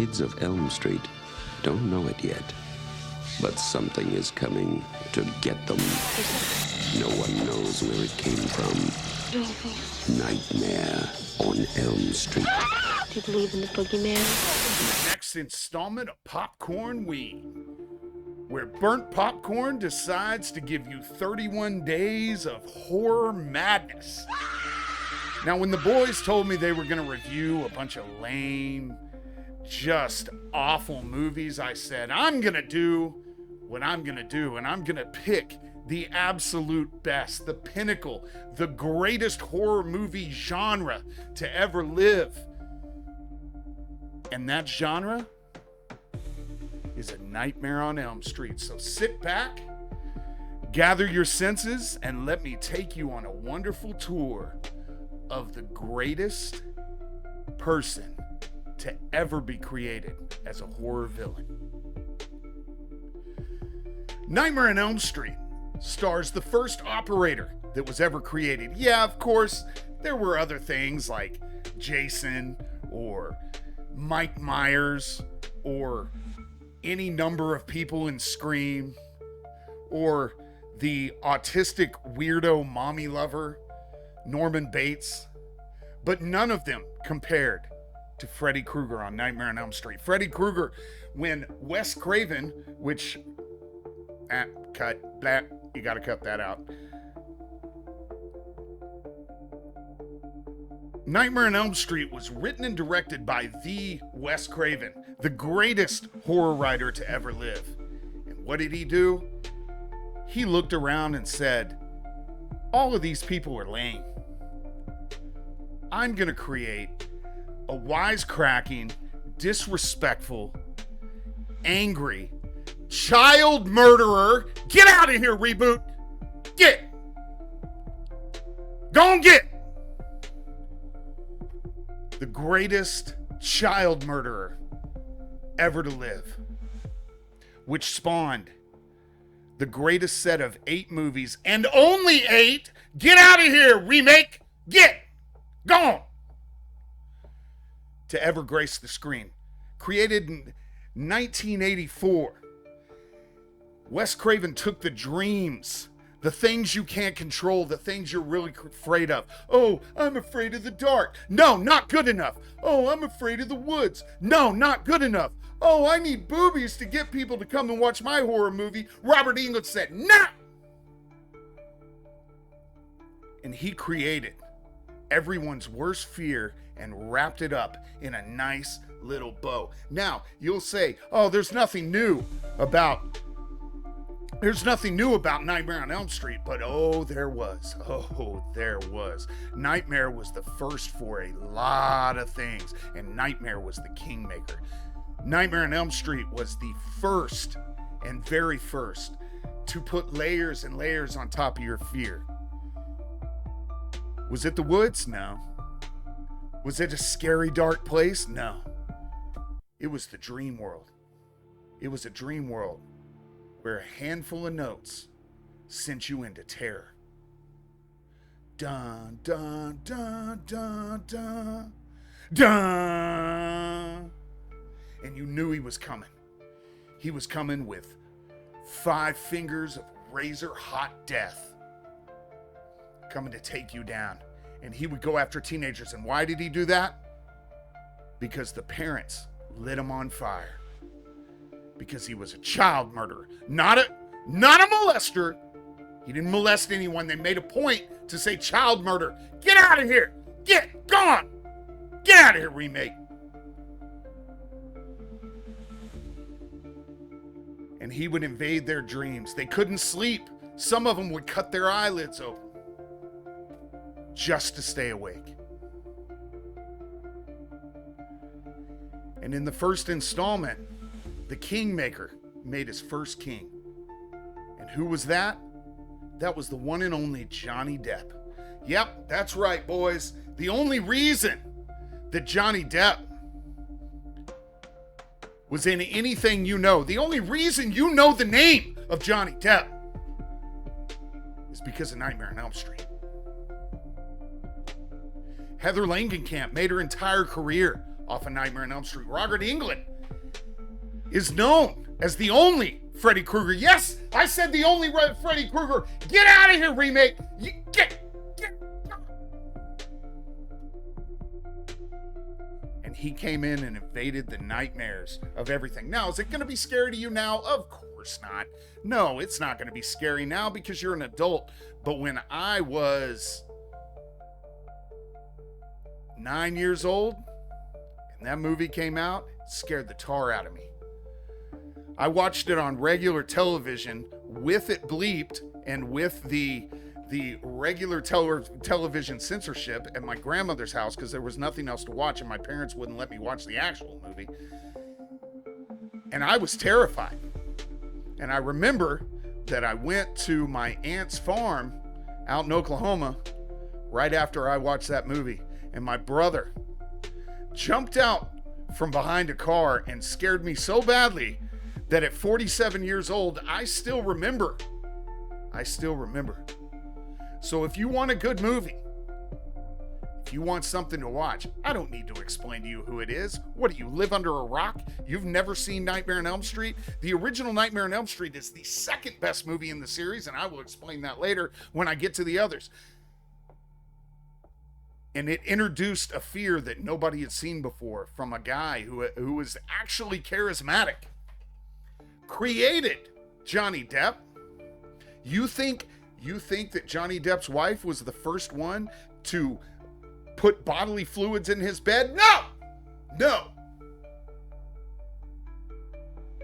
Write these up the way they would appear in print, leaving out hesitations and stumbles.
kids of Elm Street don't know it yet, but something is coming to get them. No one knows where it came from. Nightmare on Elm Street. Do you believe in the boogeyman? The next installment of Popcornween, where Burnt Popcorn decides to give you 31 days of horror madness. Now, when the boys told me they were going to review a bunch of lame, just awful movies, I said, I'm going to do what I'm going to do, and I'm going to pick the absolute best, the pinnacle, the greatest horror movie genre to ever live. And that genre is A Nightmare on Elm Street. So sit back, gather your senses, and let me take you on a wonderful tour of the greatest person to ever be created as a horror villain. Nightmare on Elm Street stars the first operator that was ever created. Yeah, of course, there were other things like Jason or Mike Myers or any number of people in Scream or the autistic weirdo mommy lover Norman Bates, but none of them compared to Freddy Krueger on Nightmare on Elm Street. Freddy Krueger, when Wes Craven, which you gotta cut that out. Nightmare on Elm Street was written and directed by the Wes Craven, the greatest horror writer to ever live. And what did he do? He looked around and said, all of these people are lame. I'm gonna create a wisecracking, disrespectful, angry, child murderer. Get out of here, reboot. Get. Go and get. The greatest child murderer ever to live, which spawned the greatest set of 8 movies, and only 8. Get out of here, remake. Get. Gone. To ever grace the screen. Created in 1984. Wes Craven took the dreams, the things you can't control, the things you're really afraid of. Oh, I'm afraid of the dark. No, not good enough. Oh, I'm afraid of the woods. No, not good enough. Oh, I need boobies to get people to come and watch my horror movie. Robert Englund said, no! And he created everyone's worst fear and wrapped it up in a nice little bow. Now, you'll say, oh, there's nothing new about Nightmare on Elm Street, but there was. Nightmare was the first for a lot of things, and Nightmare was the kingmaker. Nightmare on Elm Street was the first and very first to put layers and layers on top of your fear. Was it the woods? No. Was it a scary, dark place? No. It was the dream world. It was a dream world where a handful of notes sent you into terror. Dun, dun, dun, dun, dun, dun. And you knew he was coming. He was coming with 5 fingers of razor-hot death, coming to take you down. And he would go after teenagers. And why did he do that? Because the parents lit him on fire. Because he was a child murderer, not a molester. He didn't molest anyone. They made a point to say child murder. Get out of here. Get gone. Get out of here, remake. And he would invade their dreams. They couldn't sleep. Some of them would cut their eyelids open just to stay awake. And in the first installment, the Kingmaker made his first king. And who was that? That was the one and only Johnny Depp. Yep, that's right, boys. The only reason that Johnny Depp was in anything you know, the only reason you know the name of Johnny Depp is because of Nightmare on Elm Street. Heather Langenkamp made her entire career off of Nightmare on Elm Street. Robert Englund is known as the only Freddy Krueger. Yes, I said the only Freddy Krueger. Get out of here, remake. You get. And he came in and invaded the nightmares of everything. Now, is it going to be scary to you now? Of course not. No, it's not going to be scary now because you're an adult. But when I was 9 years old and that movie came out, it scared the tar out of me. I watched it on regular television with it bleeped and with the regular television censorship at my grandmother's house because there was nothing else to watch and my parents wouldn't let me watch the actual movie. And I was terrified. And I remember that I went to my aunt's farm out in Oklahoma right after I watched that movie. And my brother jumped out from behind a car and scared me so badly that at 47 years old, I still remember. So if you want a good movie, if you want something to watch, I don't need to explain to you who it is. What, do you live under a rock? You've never seen Nightmare on Elm Street? The original Nightmare on Elm Street is the second best movie in the series, and I will explain that later when I get to the others. And it introduced a fear that nobody had seen before from a guy who was actually charismatic. Created Johnny Depp. You think that Johnny Depp's wife was the first one to put bodily fluids in his bed? No.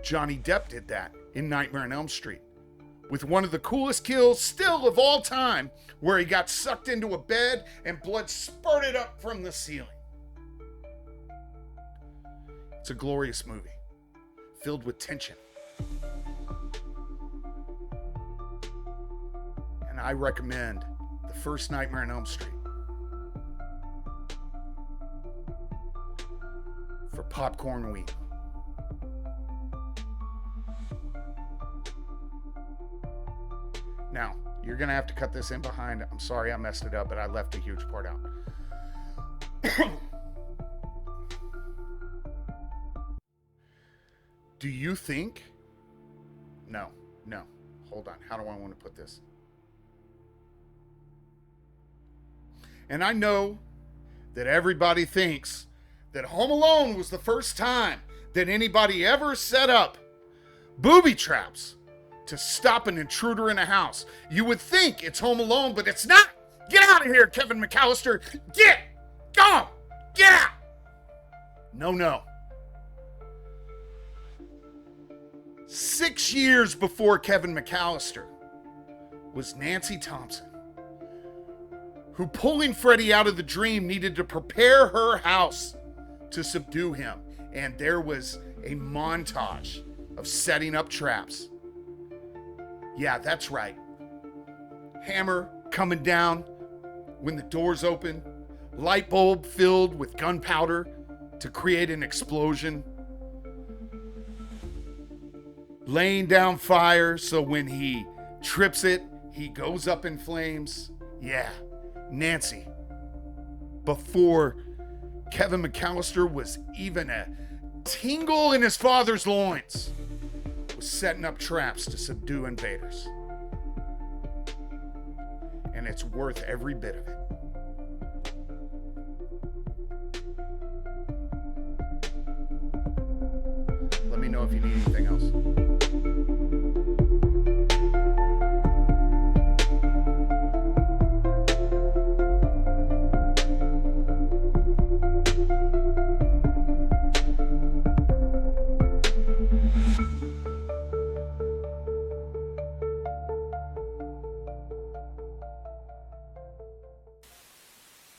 Johnny Depp did that in Nightmare on Elm Street with one of the coolest kills still of all time, where he got sucked into a bed and blood spurted up from the ceiling. It's a glorious movie filled with tension. And I recommend the first Nightmare on Elm Street for Popcornween. Now, you're going to have to cut this in behind. I'm sorry I messed it up, but I left a huge part out. Do you think... No. Hold on. How do I want to put this? And I know that everybody thinks that Home Alone was the first time that anybody ever set up booby traps to stop an intruder in a house. You would think it's Home Alone, but it's not. Get out of here, Kevin McAllister. Go! Get out! No. 6 years before Kevin McAllister was Nancy Thompson, who, pulling Freddy out of the dream, needed to prepare her house to subdue him. And there was a montage of setting up traps. Yeah, that's right. Hammer coming down when the doors open. Light bulb filled with gunpowder to create an explosion. Laying down fire so when he trips it, he goes up in flames. Yeah, Nancy, before Kevin McAllister was even a tingle in his father's loins, was setting up traps to subdue invaders. And it's worth every bit of it. Let me know if you need anything